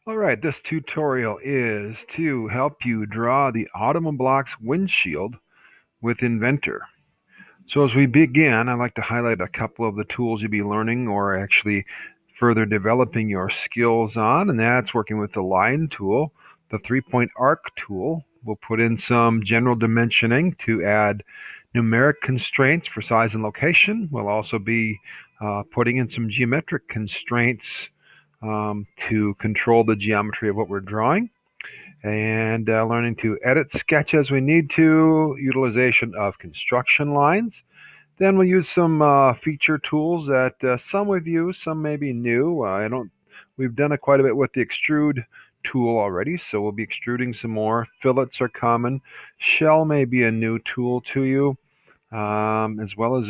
All right, this tutorial is to help you draw the Automoblox Windshield with Inventor. So as we begin, I'd like to highlight a couple of the tools you'll be learning or actually further developing your skills on, and that's working with the line tool, the three-point arc tool. We'll put in some general dimensioning to add numeric constraints for size and location. We'll also be putting in some geometric constraints to control the geometry of what we're drawing, and learning to edit sketch as we need to, utilization of construction lines. Then we'll use some feature tools that some we've used, some may be new. I don't. We've done it quite a bit with the extrude tool already, so we'll be extruding some more. Fillets are common. Shell may be a new tool to you, as well as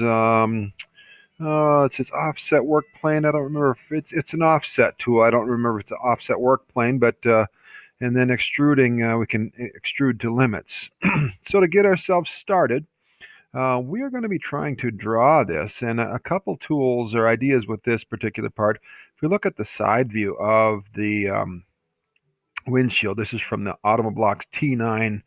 it says offset work plane. I don't remember if it's an offset tool. I don't remember if it's an offset work plane, but and then extruding, we can extrude to limits. So to get ourselves started, we are going to be trying to draw this, and a couple tools or ideas with this particular part. If we look at the side view of the windshield, this is from the Automoblox T9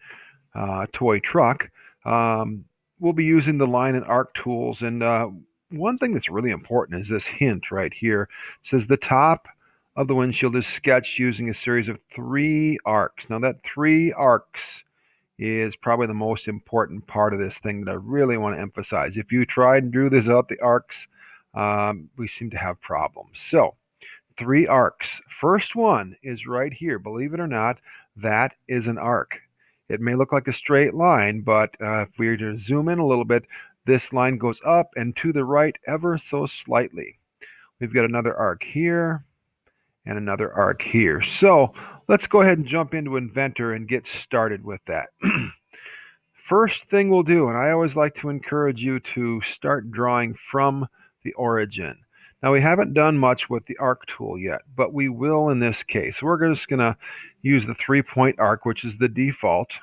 toy truck. We'll be using the line and arc tools, and one thing that's really important is this hint right here. It says the top of the windshield is sketched using a series of 3 arcs. Now that 3 arcs is probably the most important part of this thing that I really want to emphasize. If you try and drew this out the arcs, we seem to have problems. So 3 arcs. First one is right here. Believe it or not, that is an arc. It may look like a straight line, but if we were to zoom in a little bit, this line goes up and to the right ever so slightly. We've got another arc here and another arc here. So let's go ahead and jump into Inventor and get started with that. First thing we'll do, and I always like to encourage you to start drawing from the origin. Now we haven't done much with the arc tool yet, but we will in this case. We're just going to use the 3-point arc, which is the default.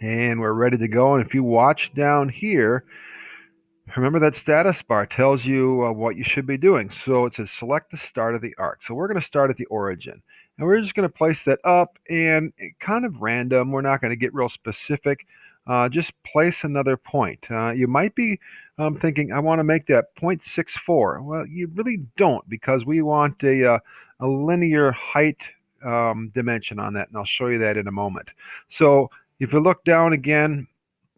And we're ready to go. And if you watch down here, remember that status bar tells you what you should be doing. So it says select the start of the arc. So we're going to start at the origin. And we're just going to place that up and kind of random. We're not going to get real specific. Just place another point. You might be thinking, I want to make that 0.64. Well, you really don't, because we want a linear height dimension on that. And I'll show you that in a moment. So if you look down again,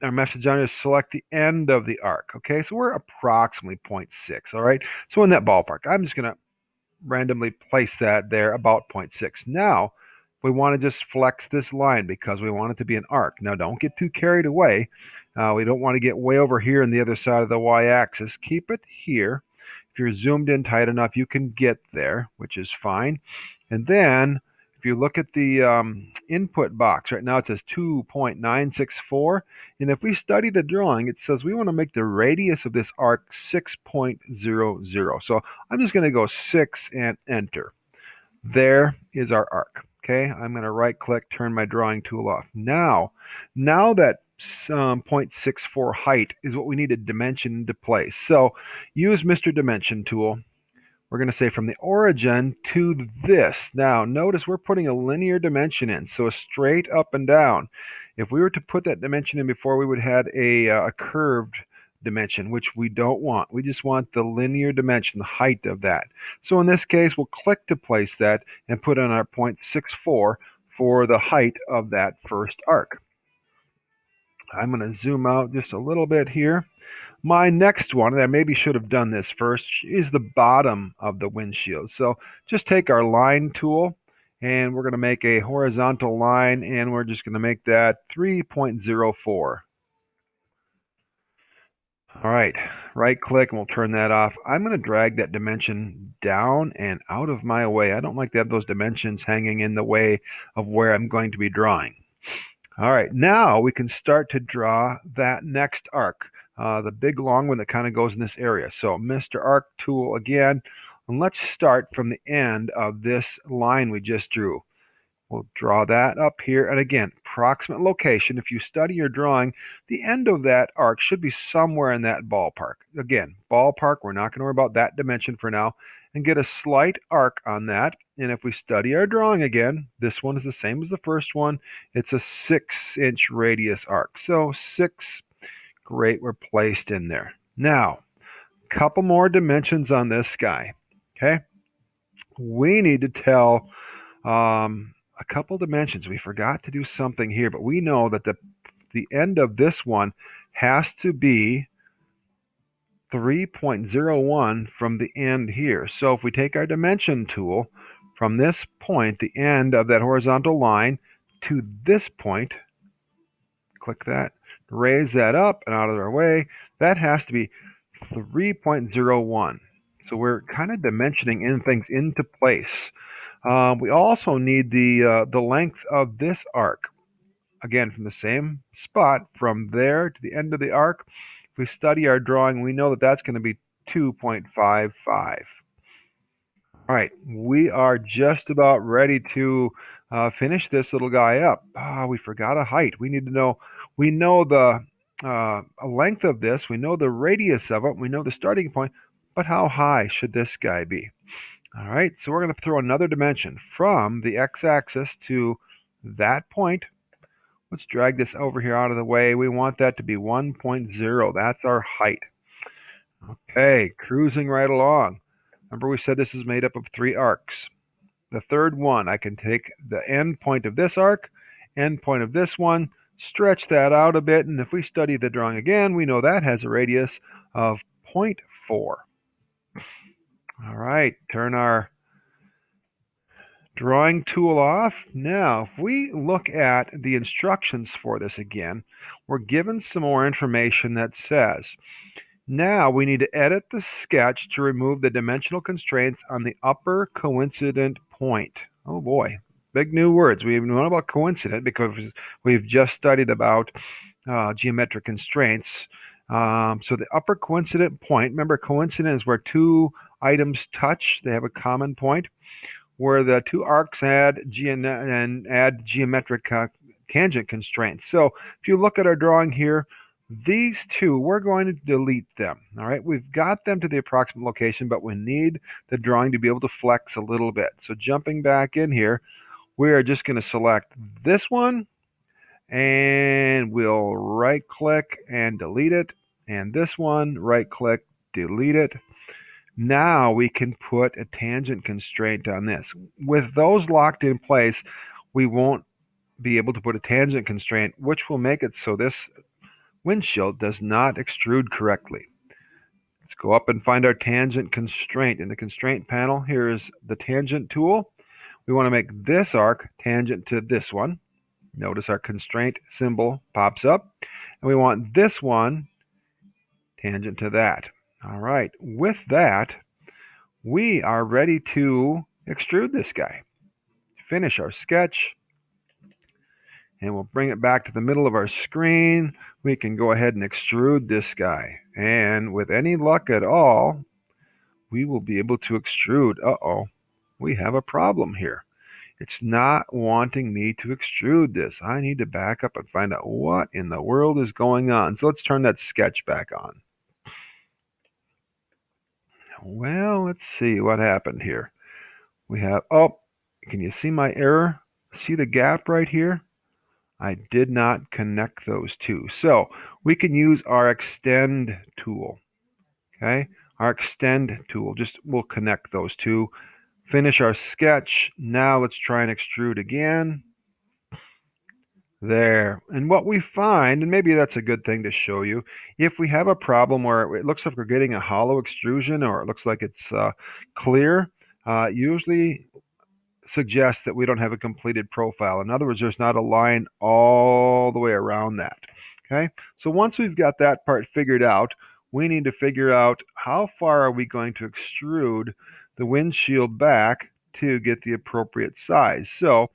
our message on is select the end of the arc. Okay, so we're approximately 0.6. All right, so in that ballpark, I'm just going to randomly place that there about 0.6. Now we want to just flex this line because we want it to be an arc. Now don't get too carried away. We don't want to get way over here on the other side of the y-axis. Keep it here. If you're zoomed in tight enough, you can get there, which is fine. And then if you look at the input box, right now it says 2.964. And if we study the drawing, it says we want to make the radius of this arc 6.00. So I'm just going to go 6 and enter. There is our arc. Okay, I'm going to right click, turn my drawing tool off. Now that 0.64 height is what we need to dimension into place. So use Mr. Dimension tool. We're going to say from the origin to this. Now, notice we're putting a linear dimension in, so a straight up and down. If we were to put that dimension in before, we would have had a curved dimension, which we don't want. We just want the linear dimension, the height of that. So in this case, we'll click to place that and put in our 0.64 for the height of that first arc. I'm going to zoom out just a little bit here. My next one, and I maybe should have done this first, is the bottom of the windshield. So just take our line tool, and we're going to make a horizontal line, and we're just going to make that 3.04. All right, right click, and we'll turn that off. I'm going to drag that dimension down and out of my way. I don't like to have those dimensions hanging in the way of where I'm going to be drawing. All right, now we can start to draw that next arc. The big long one that kind of goes in this area. So Mr. Arc tool again, and let's start from the end of this line we just drew. We'll draw that up here, and again, approximate location. If you study your drawing, the end of that arc should be somewhere in that ballpark. Again, ballpark, we're not going to worry about that dimension for now. and get a slight arc on that. And if we study our drawing again, this one is the same as the first one. It's a 6-inch radius arc. So 6, great, we're placed in there. Now, a couple more dimensions on this guy. Okay, we need to tell a couple dimensions. We forgot to do something here, but we know that the end of this one has to be 3.01 from the end here. So if we take our dimension tool from this point, the end of that horizontal line, to this point, click that, raise that up and out of our way, that has to be 3.01. So we're kind of dimensioning in things into place. We also need the length of this arc. Again, from the same spot, from there to the end of the arc, if we study our drawing, we know that that's going to be 2.55. All right, we are just about ready to finish this little guy up. We forgot a height. We need to know, we know the length of this, we know the radius of it, we know the starting point, but how high should this guy be? All right, so we're going to throw another dimension from the x-axis to that point. Let's drag this over here out of the way. We want that to be 1.0. That's our height. Okay, cruising right along. Remember we said this is made up of 3 arcs. The third one, I can take the end point of this arc, end point of this one, stretch that out a bit, and if we study the drawing again, we know that has a radius of 0.4. All right, turn our drawing tool off. Now, if we look at the instructions for this again, we're given some more information that says, now we need to edit the sketch to remove the dimensional constraints on the upper coincident point. Oh boy, big new words. We even know about coincident because we've just studied about geometric constraints. So the upper coincident point, remember coincident is where 2 items touch, they have a common point, where the 2 arcs add geometric tangent constraints. So if you look at our drawing here, these 2, we're going to delete them. All right, we've got them to the approximate location, but we need the drawing to be able to flex a little bit. So jumping back in here, we are just going to select this one, and we'll right click and delete it, and this one, right click, delete it. Now we can put a tangent constraint on this. With those locked in place, we won't be able to put a tangent constraint, which will make it so this windshield does not extrude correctly. Let's go up and find our tangent constraint. In the constraint panel, here is the tangent tool. We want to make this arc tangent to this one. Notice our constraint symbol pops up. And we want this one tangent to that. All right, with that, we are ready to extrude this guy. Finish our sketch, and we'll bring it back to the middle of our screen. We can go ahead and extrude this guy. And with any luck at all, we will be able to extrude. Uh-oh, we have a problem here. It's not wanting me to extrude this. I need to back up and find out what in the world is going on. So let's turn that sketch back on. Well, let's see what happened here. We have, oh, can you see my error? See the gap right here? I did not connect those 2. So we can use our extend tool. Okay, our extend tool just will connect those 2. Finish our sketch. Now let's try and extrude again. There. And what we find, and maybe that's a good thing to show you, if we have a problem where it looks like we're getting a hollow extrusion or it looks like it's clear, usually suggests that we don't have a completed profile. In other words, there's not a line all the way around that. Okay, so once we've got that part figured out, we need to figure out how far are we going to extrude the windshield back to get the appropriate size. So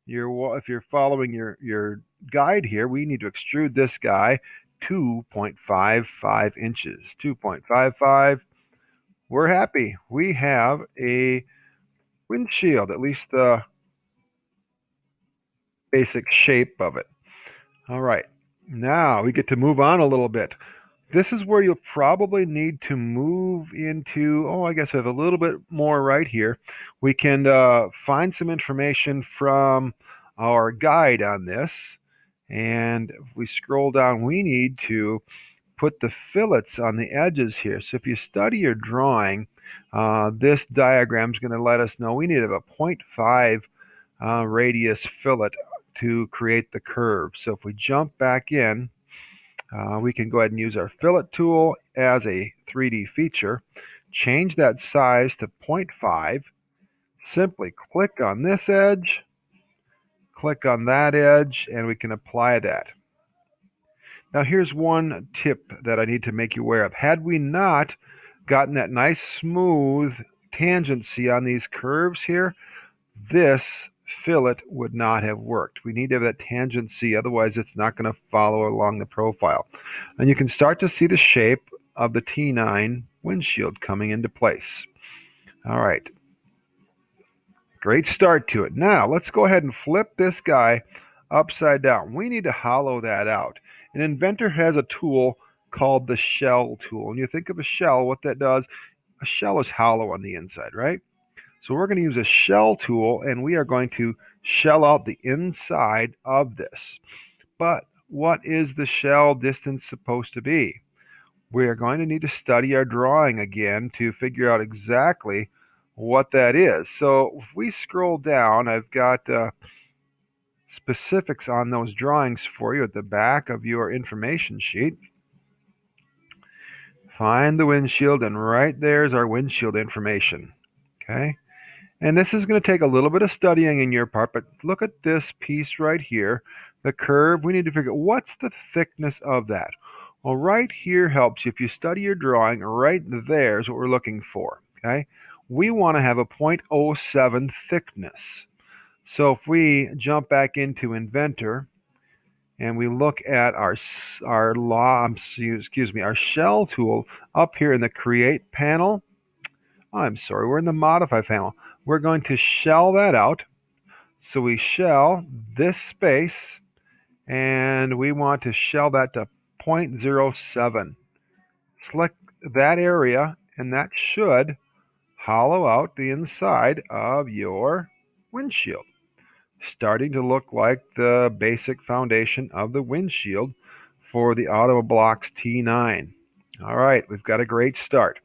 if you're following your guide here, we need to extrude this guy 2.55 inches. 2.55. We're happy. We have a windshield, at least the basic shape of it. All right, now we get to move on a little bit. This is where you'll probably need to move into, oh, I guess I have a little bit more right here. We can find some information from our guide on this. And if we scroll down, we need to put the fillets on the edges here. So if you study your drawing, this diagram is going to let us know we need a 0.5 radius fillet to create the curve. So if we jump back in, we can go ahead and use our fillet tool as a 3D feature. Change that size to 0.5. Simply click on this edge, click on that edge, and we can apply that. Now here's one tip that I need to make you aware of. Had we not gotten that nice smooth tangency on these curves here, this fillet would not have worked. We need to have that tangency, otherwise it's not going to follow along the profile. And you can start to see the shape of the T9 windshield coming into place. All right, great start to it. Now let's go ahead and flip this guy upside down. We need to hollow that out. An inventor has a tool called the shell tool. When you think of a shell, what that does, a shell is hollow on the inside, right? So we're going to use a shell tool, and we are going to shell out the inside of this. But what is the shell distance supposed to be? We are going to need to study our drawing again to figure out exactly what that is. So if we scroll down, I've got specifics on those drawings for you at the back of your information sheet. Find the windshield, and right there's our windshield information. Okay. And this is going to take a little bit of studying in your part, but look at this piece right here, the curve. We need to figure out what's the thickness of that. Well, right here helps you. If you study your drawing, right there is what we're looking for, okay? We want to have a 0.07 thickness. So if we jump back into Inventor and we look at our shell tool up here in the Create panel, I'm sorry, we're in the Modify panel. We're going to shell that out. So we shell this space, and we want to shell that to 0.07. Select that area, and that should hollow out the inside of your windshield, starting to look like the basic foundation of the windshield for the Automoblox T9. All right, we've got a great start.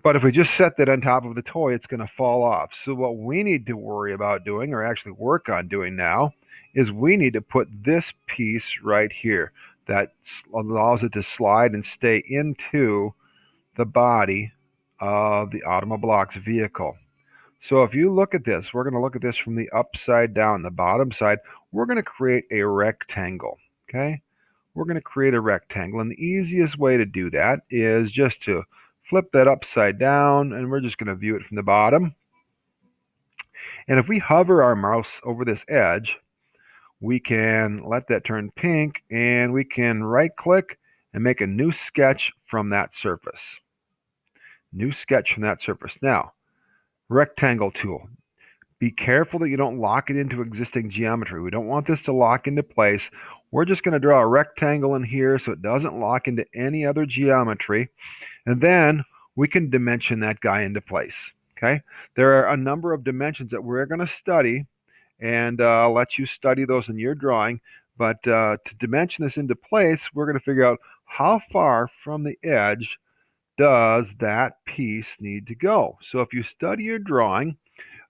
But if we just set that on top of the toy, it's going to fall off. So what we need to worry about doing, or actually work on doing now, is we need to put this piece right here that allows it to slide and stay into the body of the Automoblox vehicle. So if you look at this, we're going to look at this from the upside down, the bottom side. We're going to create a rectangle, okay? We're going to create a rectangle, and the easiest way to do that is just to flip that upside down, and we're just going to view it from the bottom. And if we hover our mouse over this edge, we can let that turn pink, and we can right click and make a new sketch from that surface. New sketch from that surface. Now, rectangle tool. Be careful that you don't lock it into existing geometry. We don't want this to lock into place. We're just going to draw a rectangle in here so it doesn't lock into any other geometry. And then we can dimension that guy into place. Okay. There are a number of dimensions that we're going to study, and I'll let you study those in your drawing. But to dimension this into place, we're going to figure out how far from the edge does that piece need to go. So if you study your drawing,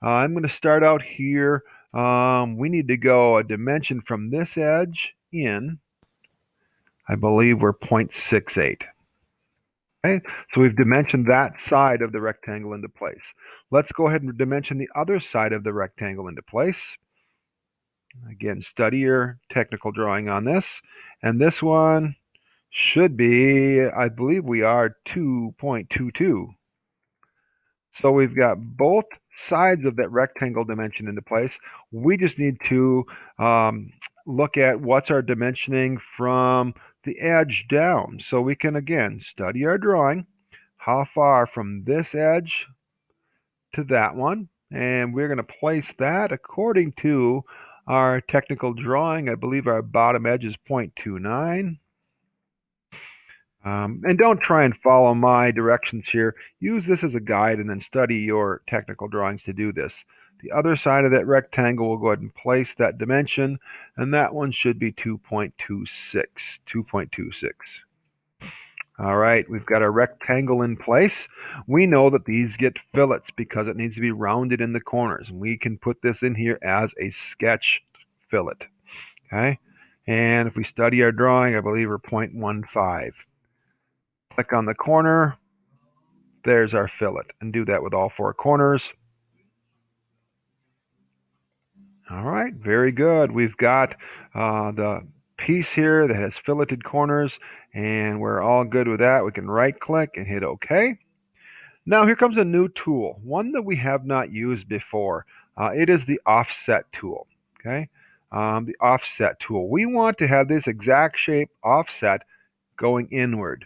I'm going to start out here. We need to go a dimension from this edge in. I believe we're 0.68. Okay, so we've dimensioned that side of the rectangle into place. Let's go ahead and dimension the other side of the rectangle into place. Again, study your technical drawing on this. And this one should be, I believe we are 2.22. So we've got both sides of that rectangle dimension into place. We just need to look at what's our dimensioning from the edge down. So we can, again, study our drawing. How far from this edge to that one. And we're going to place that according to our technical drawing. I believe our bottom edge is 0.29. And don't try and follow my directions here. Use this as a guide and then study your technical drawings to do this. The other side of that rectangle, we'll go ahead and place that dimension, and that one should be 2.26. 2.26. All right, we've got a rectangle in place. We know that these get fillets because it needs to be rounded in the corners. And we can put this in here as a sketch fillet. Okay, and if we study our drawing, I believe we're 0.15. Click on the corner. There's our fillet, and do that with all four corners. All right, very good. We've got the piece here that has filleted corners, and we're all good with that. We can right click and hit OK. Now here comes a new tool, one that we have not used before. It is the offset tool. Okay, the offset tool. We want to have this exact shape offset going inward.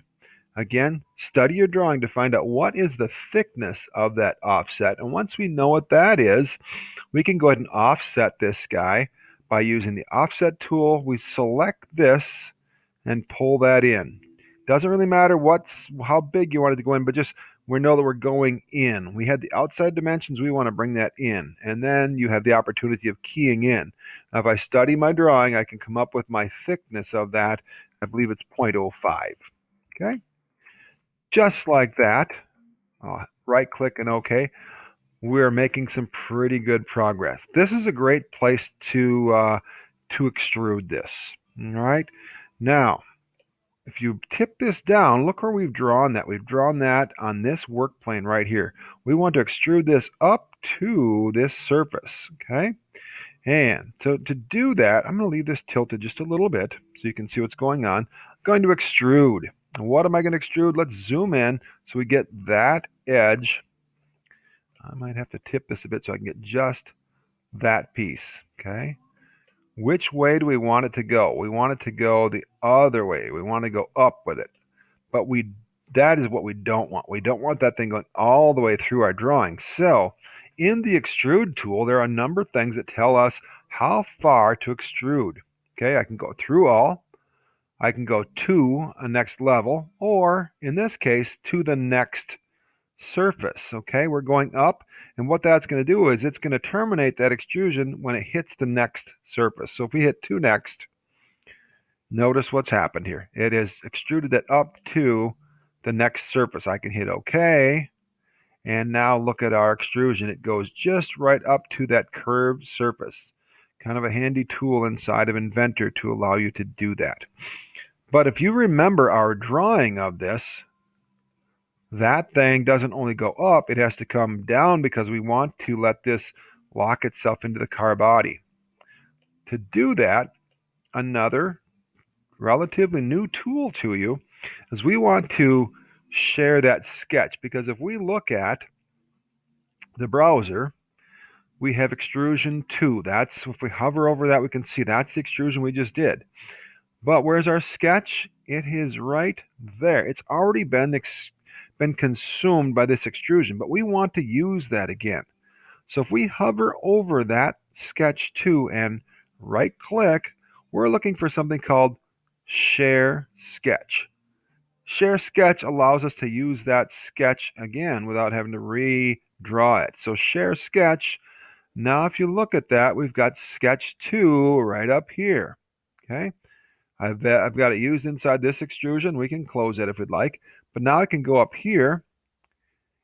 Again, study your drawing to find out what is the thickness of that offset. And once we know what that is, we can go ahead and offset this guy by using the offset tool. We select this and pull that in. Doesn't really matter how big you want it to go in, but just we know that we're going in. We had the outside dimensions, we want to bring that in. And then you have the opportunity of keying in. Now, if I study my drawing, I can come up with my thickness of that. I believe it's 0.05. Okay? Just like that, right click and OK. We're making some pretty good progress. This is a great place to extrude this. All right. Now, if you tip this down, look where we've drawn that. We've drawn that on this work plane right here. We want to extrude this up to this surface. Okay. And to do that, I'm going to leave this tilted just a little bit so you can see what's going on. I'm going to extrude. And what am I going to extrude? Let's zoom in so we get that edge. I might have to tip this a bit so I can get just that piece. Okay. Which way do we want it to go? We want it to go the other way. We want to go up with it. But that is what we don't want. We don't want that thing going all the way through our drawing. So in the extrude tool, there are a number of things that tell us how far to extrude. Okay, I can go through all, I can go to a next level, or in this case, to the next surface. Okay, we're going up, and what that's going to do is it's going to terminate that extrusion when it hits the next surface. So if we hit to next, notice what's happened here. It has extruded it up to the next surface. I can hit OK, and now look at our extrusion. It goes just right up to that curved surface. Kind of a handy tool inside of Inventor to allow you to do that. But if you remember our drawing of this, that thing doesn't only go up, it has to come down because we want to let this lock itself into the car body. To do that, another relatively new tool to you is we want to share that sketch, because if we look at the browser, we have extrusion 2. That's, if we hover over that, we can see that's the extrusion we just did. But where's our sketch? It is right there. It's already been consumed by this extrusion, but we want to use that again. So if we hover over that sketch 2 and right click, we're looking for something called Share Sketch. Share Sketch allows us to use that sketch again without having to redraw it. So Share Sketch, now if you look at that, we've got Sketch 2 right up here. Okay, I've got it used inside this extrusion. We can close it if we'd like. But now I can go up here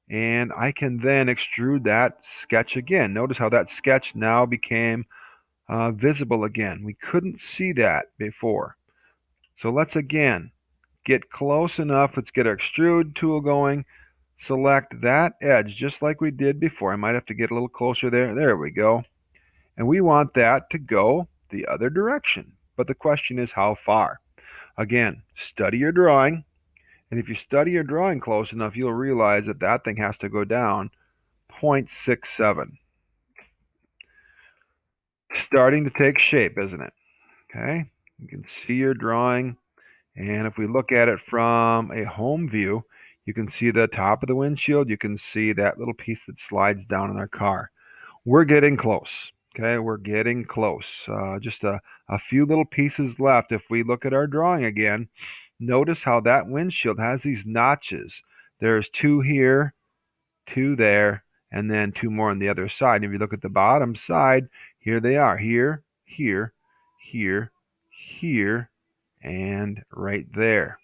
and I can then extrude that sketch again. Notice how that sketch now became visible again. We couldn't see that before. So let's again get close enough. Let's get our extrude tool going. Select that edge just like we did before. I might have to get a little closer there. There we go. And we want that to go the other direction. But the question is how far? Again, study your drawing. And if you study your drawing close enough, you'll realize that that thing has to go down 0.67. Starting to take shape, isn't it? Okay, you can see your drawing. And if we look at it from a home view, you can see the top of the windshield. You can see that little piece that slides down in our car. We're getting close. Okay, we're getting close. Just a few little pieces left. If we look at our drawing again, Notice how that windshield has these notches. There's two here, two there, and then two more on the other side. And if you look at the bottom side, here they are. Here, here, here, here, and right there.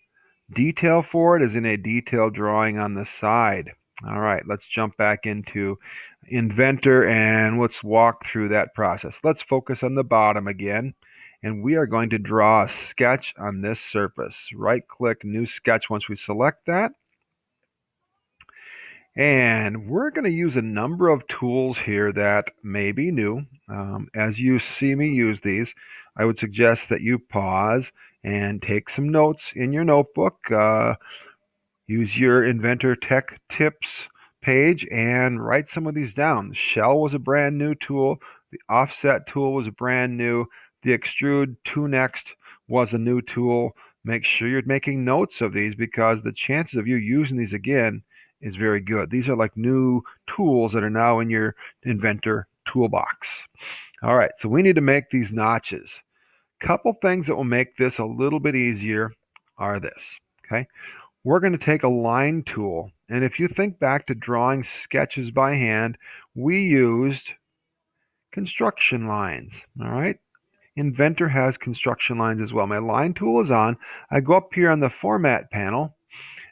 Detail for it is in a detailed drawing on the side. All right, let's jump back into Inventor and let's walk through that process. Let's focus on the bottom again. And we are going to draw a sketch on this surface. Right-click, New Sketch once we select that. And we're going to use a number of tools here that may be new. As you see me use these, I would suggest that you pause and take some notes in your notebook. Use your Inventor Tech Tips page and write some of these down. The shell was a brand new tool. The offset tool was brand new. The extrude to next was a new tool. Make sure you're making notes of these because the chances of you using these again is very good. These are like new tools that are now in your Inventor toolbox. All right, so we need to make these notches. Couple things that will make this a little bit easier are this, okay? We're going to take a line tool, and if you think back to drawing sketches by hand, we used construction lines, all right? Inventor has construction lines as well. My line tool is on. I go up here on the format panel,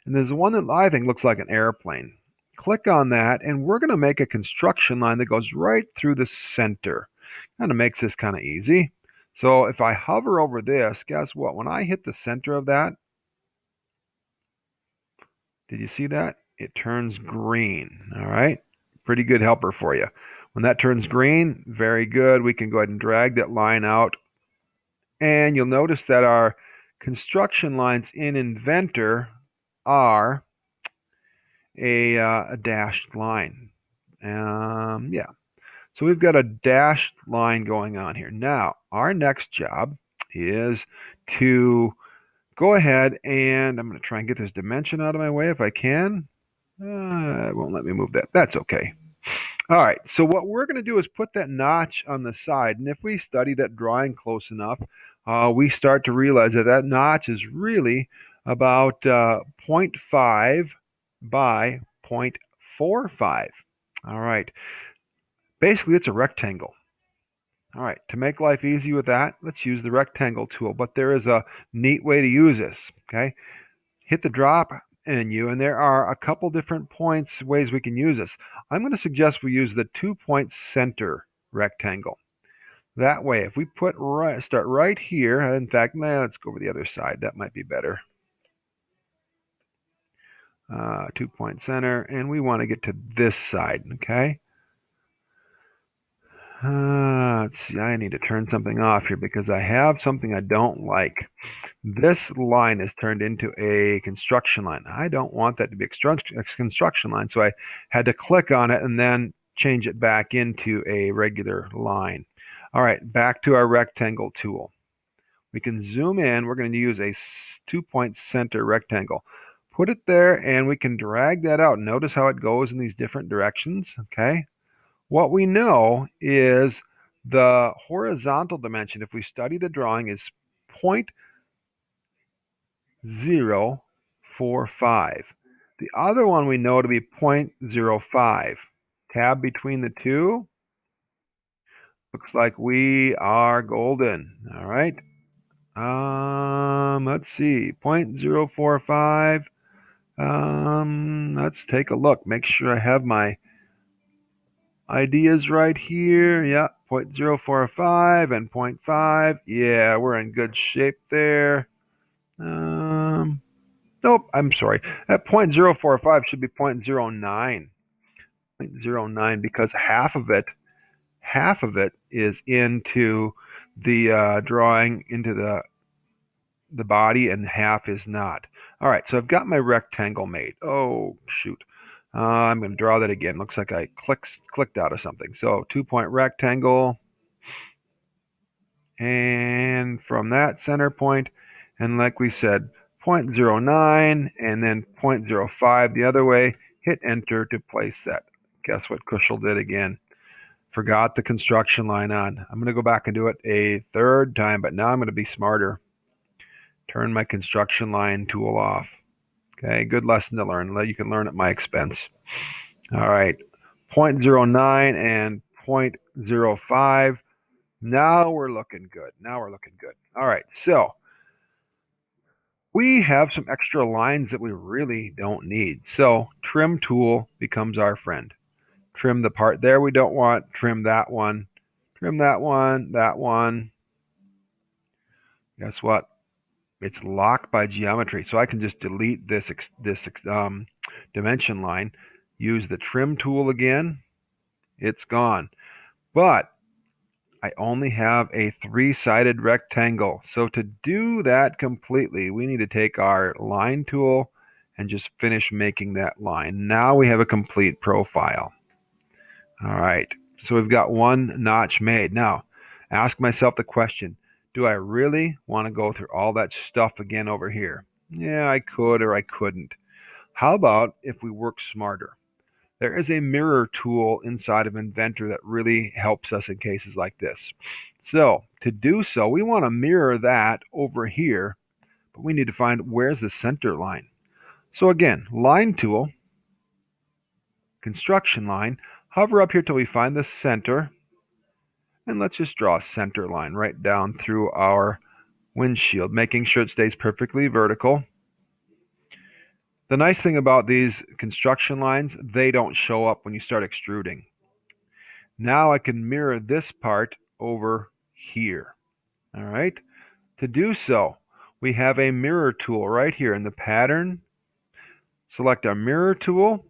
and there's one that I think looks like an airplane. Click on that, and we're going to make a construction line that goes right through the center. Kind of makes this kind of easy. So if I hover over this, guess what? When I hit the center of that, did you see that? It turns green. All right. Pretty good helper for you. When that turns green, very good. We can go ahead and drag that line out. And you'll notice that our construction lines in Inventor are a dashed line. Yeah. So we've got a dashed line going on here. Now, our next job is to go ahead and I'm going to try and get this dimension out of my way if I can. It won't let me move that. That's okay. All right, so what we're going to do is put that notch on the side. And if we study that drawing close enough, we start to realize that that notch is really about 0.5 by 0.45. All right, basically it's a rectangle. All right, to make life easy with that, let's use the rectangle tool. But there is a neat way to use this, okay? Hit the drop menu, and there are a couple different ways we can use this. I'm going to suggest we use the 2-point center rectangle. That way, if we start right here, in fact, let's go over the other side. That might be better. 2-point center, and we want to get to this side, okay? Let's see, I need to turn something off here because I have something I don't like. This line is turned into a construction line. I don't want that to be a construction line, so I had to click on it and then change it back into a regular line. All right, back to our rectangle tool. We can zoom in. We're going to use a 2-point center rectangle. Put it there, and we can drag that out. Notice how it goes in these different directions, okay? What we know is the horizontal dimension, if we study the drawing, is 0.045. The other one we know to be 0.05. Tab between the two. Looks like we are golden. All right. Let's see. 0.045. Let's take a look. Make sure I have my ideas right here. Yeah, 0.045 and 0.5. Yeah, we're in good shape there. Nope, I'm sorry. That 0.045 should be 0.09. 0.09 because half of it is into the drawing into the body and half is not. All right, so I've got my rectangle made. Oh, shoot. I'm going to draw that again. Looks like I clicked out of something. So 2-point rectangle. And from that center point, and like we said, 0.09 and then 0.05 the other way. Hit enter to place that. Guess what Kushel did again? Forgot the construction line on. I'm going to go back and do it a third time, but now I'm going to be smarter. turn my construction line tool off. Okay, good lesson to learn. You can learn at my expense. All right, 0.09 and 0.05. Now we're looking good. Now we're looking good. All right, so we have some extra lines that we really don't need. So trim tool becomes our friend. Trim the part there we don't want, trim that one, trim that one, that one. Guess what? It's locked by geometry. So I can just delete this dimension line, use the trim tool again. It's gone. But I only have a three-sided rectangle. So to do that completely, we need to take our line tool and just finish making that line. Now we have a complete profile. All right, so we've got one notch made. Now, ask myself the question, do I really want to go through all that stuff again over here? Yeah, I could or I couldn't. How about if we work smarter? There is a mirror tool inside of Inventor that really helps us in cases like this. So to do so, we want to mirror that over here, but we need to find where's the center line. So again, line tool, construction line, hover up here till we find the center, and let's just draw a center line right down through our windshield, making sure it stays perfectly vertical. The nice thing about these construction lines, they don't show up when you start extruding. Now I can mirror this part over here. All right. To do so, we have a mirror tool right here in the pattern. Select our mirror tool.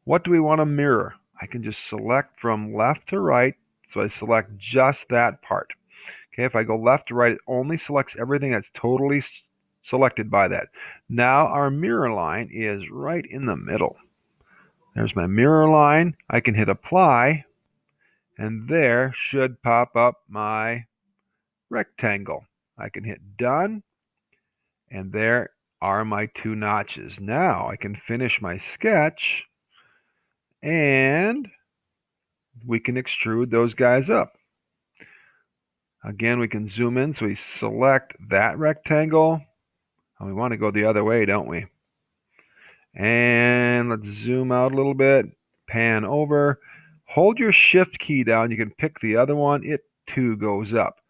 What do we want to mirror? I can just select from left to right. So I select just that part. Okay, if I go left to right, it only selects everything that's totally selected by that. Now our mirror line is right in the middle. There's my mirror line. I can hit apply, and there should pop up my rectangle. I can hit done, and there are my two notches. Now I can finish my sketch, and we can extrude those guys up. Again, we can zoom in, so we select that rectangle, and we want to go the other way, don't we? And let's zoom out a little bit, pan over. Hold your shift key down. You can pick the other one. It too goes up.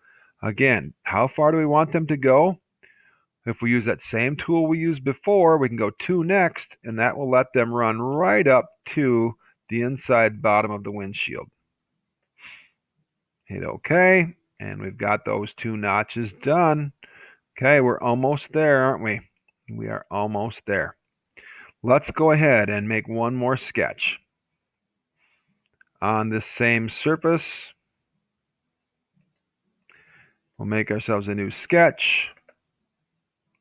Again, how far do we want them to go? If we use that same tool we used before, we can go 2 next, and that will let them run right up to the inside bottom of the windshield. Hit OK, and we've got those 2 notches done. Okay, we're almost there, aren't we? We are almost there. Let's go ahead and make one more sketch. On this same surface, we'll make ourselves a new sketch.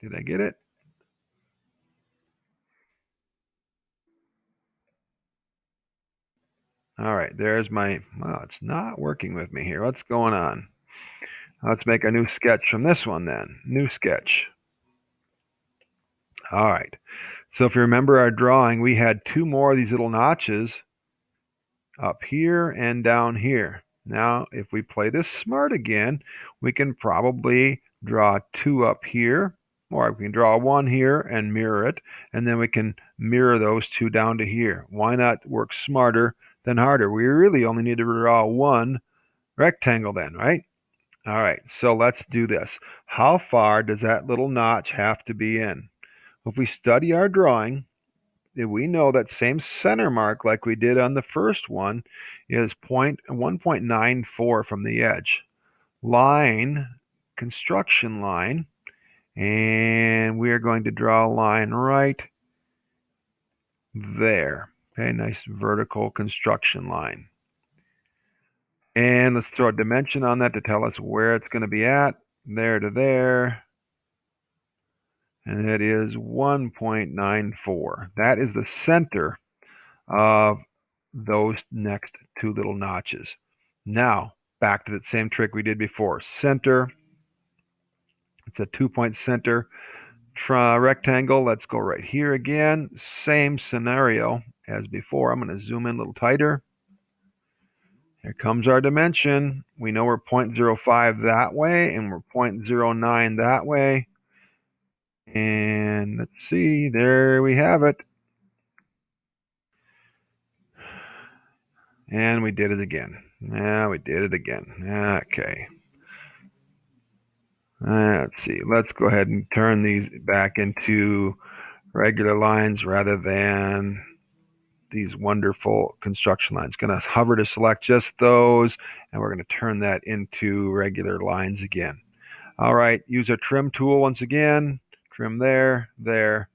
Did I get it? All right, there's my, well, it's not working with me here. What's going on? Let's make a new sketch from this one then. New sketch. All right. So if you remember our drawing, we had 2 more of these little notches up here and down here. Now, if we play this smart again, we can probably draw 2 up here, or we can draw 1 here and mirror it, and then we can mirror those 2 down to here. Why not work smarter than harder? We really only need to draw 1 rectangle then, right? All right, so let's do this. How far does that little notch have to be in? If we study our drawing, we know that same center mark like we did on the first one is 1.94 from the edge. Line, construction line, and we are going to draw a line right there. Okay, nice vertical construction line. And let's throw a dimension on that to tell us where it's going to be at. There to there. And it is 1.94. That is the center of those next 2 little notches. Now, back to that same trick we did before. Center. It's a 2-point center rectangle. Let's go right here again. Same scenario as before. I'm going to zoom in a little tighter. Here comes our dimension. We know we're 0.05 that way, and we're 0.09 that way. And let's see, there we have it. And we did it again. Yeah, we did it again. Okay. Let's see. Let's go ahead and turn these back into regular lines rather than these wonderful construction lines. Going to hover to select just those, and we're going to turn that into regular lines again. All right, use our trim tool once again. Trim there, there,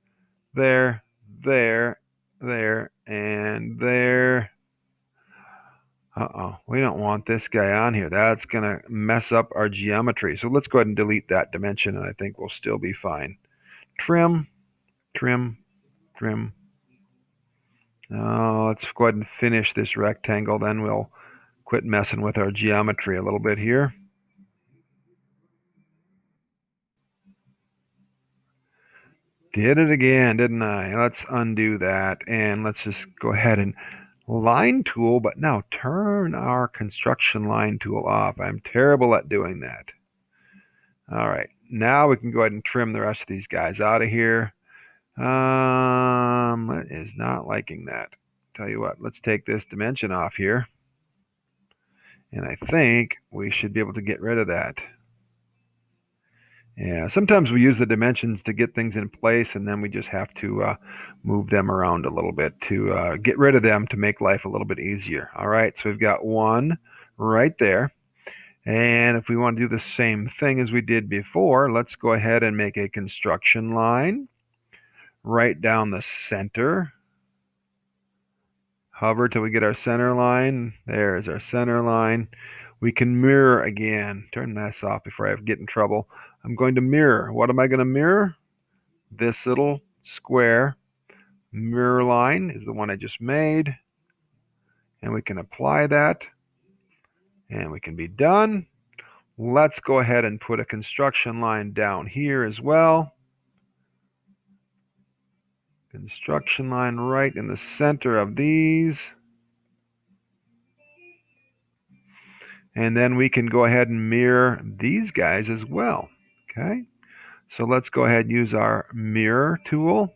there, there, there, and there. Uh-oh, we don't want this guy on here. That's going to mess up our geometry. So let's go ahead and delete that dimension, and I think we'll still be fine. Trim, trim, trim. Let's go ahead and finish this rectangle, then we'll quit messing with our geometry a little bit here. Did it again, didn't I? Let's undo that, and let's just go ahead and line tool, but now turn our construction line tool off. I'm terrible at doing that. All right, now we can go ahead and trim the rest of these guys out of here. It is not liking that. Tell you what, let's take this dimension off here. And I think we should be able to get rid of that. Yeah, sometimes we use the dimensions to get things in place, and then we just have to move them around a little bit to get rid of them to make life a little bit easier. All right, so we've got one right there. And if we want to do the same thing as we did before, let's go ahead and make a construction line right down the center. Hover till we get our center line. There's our center line. We can mirror again. Turn this off before I get in trouble. I'm going to mirror. What am I going to mirror? This little square mirror line is the one I just made. And we can apply that. And we can be done. Let's go ahead and put a construction line down here as well. Construction line right in the center of these. And then we can go ahead and mirror these guys as well. Okay. So let's go ahead and use our mirror tool.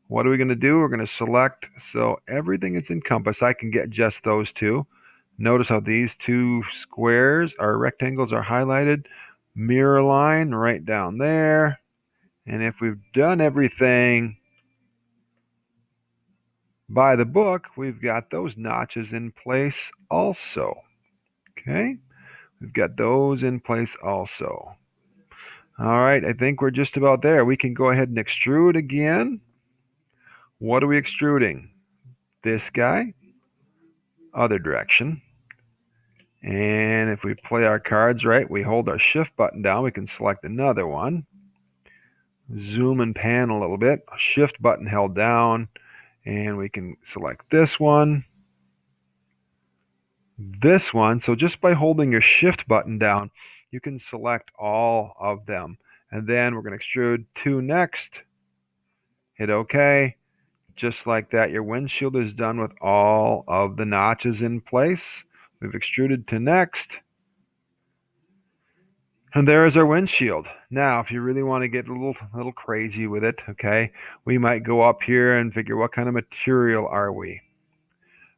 What are we going to do? We're going to select so everything that's encompassed, I can get just those two. Notice how these two squares or rectangles are highlighted. Mirror line right down there. And if we've done everything by the book, we've got those notches in place also. Okay, we've got those in place also. All right, I think we're just about there. We can go ahead and extrude again. What are we extruding? This guy, other direction. And if we play our cards right, we hold our shift button down, we can select another one. Zoom and pan a little bit. Shift button held down, and we can select this one. This one. So just by holding your shift button down, you can select all of them. And then we're going to extrude to next. Hit OK. Just like that, your windshield is done with all of the notches in place. We've extruded to next. And there is our windshield. Now, if you really want to get a little crazy with it, okay, we might go up here and figure what kind of material are we.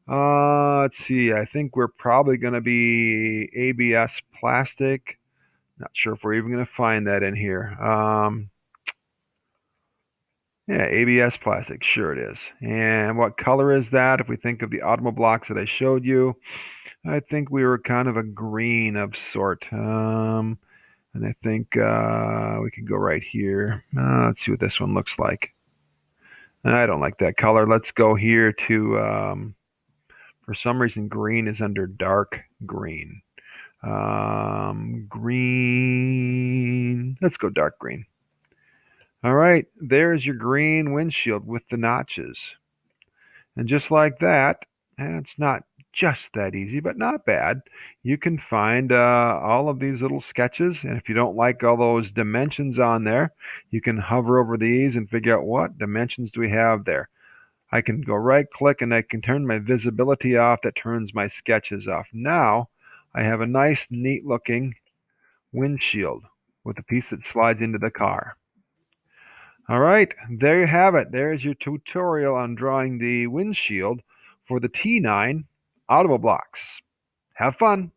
Let's see. I think we're probably going to be ABS plastic. Not sure if we're even going to find that in here. Yeah, ABS plastic. Sure it is. And what color is that? If we think of the Automoblox that I showed you, I think we were kind of a green of sort. And I think we can go right here. Let's see what this one looks like. I don't like that color. Let's go here to, for some reason, green is under dark green. Green. Let's go dark green. All right, there's your green windshield with the notches. And just like that, and it's not just that easy, but not bad. You can find all of these little sketches. And if you don't like all those dimensions on there, you can hover over these and figure out what dimensions do we have there. I can go right click and I can turn my visibility off. That turns my sketches off. Now I have a nice, neat looking windshield with a piece that slides into the car. All right, there you have it. There's your tutorial on drawing the windshield for the T9 Automoblox. Have fun.